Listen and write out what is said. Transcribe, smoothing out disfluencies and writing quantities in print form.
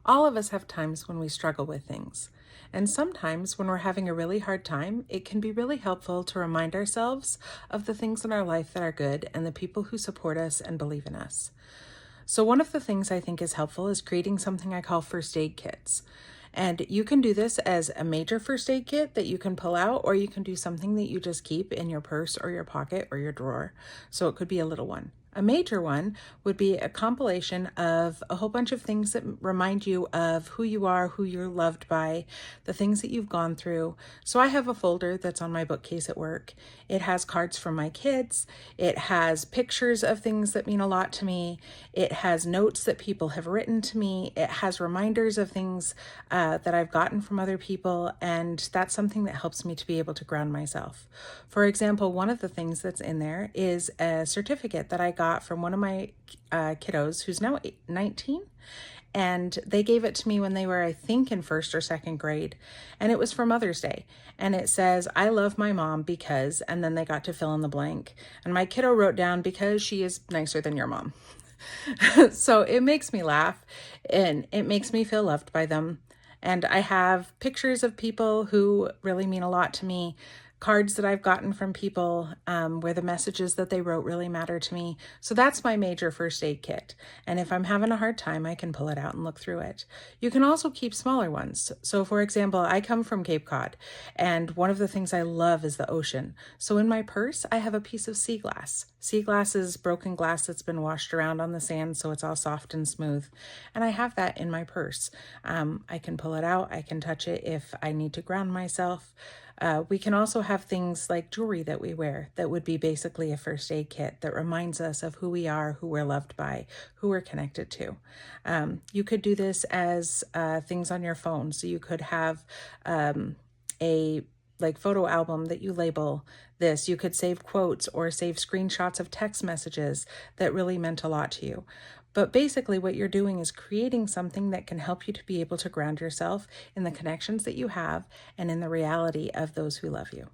All of us have times when we struggle with things. And sometimes when we're having a really hard time, it can be really helpful to remind ourselves of the things in our life that are good and the people who support us and believe in us. So one of the things I think is helpful is creating something I call first aid kits. And you can do this as a major first aid kit that you can pull out, or you can do something that you just keep in your purse or your pocket or your drawer. So it could be a little one. A major one would be a compilation of a whole bunch of things that remind you of who you are, who you're loved by, the things that you've gone through. So I have a folder that's on my bookcase at work. It has cards from my kids. It has pictures of things that mean a lot to me. It has notes that people have written to me. It has reminders of things that I've gotten from other people. And that's something that helps me to be able to ground myself. For example, one of the things that's in there is a certificate that I got from one of my kiddos who's now 19. And they gave it to me when they were, I think, in first or second grade. And it was for Mother's Day. And it says, "I love my mom because," and then they got to fill in the blank. And my kiddo wrote down, "because she is nicer than your mom." So it makes me laugh and it makes me feel loved by them. And I have pictures of people who really mean a lot to me, cards that I've gotten from people where the messages that they wrote really matter to me. So that's my major first aid kit. And if I'm having a hard time, I can pull it out and look through it. You can also keep smaller ones. So for example, I come from Cape Cod, and one of the things I love is the ocean. So in my purse, I have a piece of sea glass. Sea glass is broken glass that's been washed around on the sand, so it's all soft and smooth. And I have that in my purse. I can pull it out. I can touch it if I need to ground myself. We can also have things like jewelry that we wear that would be basically a first aid kit that reminds us of who we are, who we're loved by, who we're connected to. You could do this as things on your phone. So you could have a photo album that you label this. You could save quotes or save screenshots of text messages that really meant a lot to you. But basically what you're doing is creating something that can help you to be able to ground yourself in the connections that you have and in the reality of those who love you.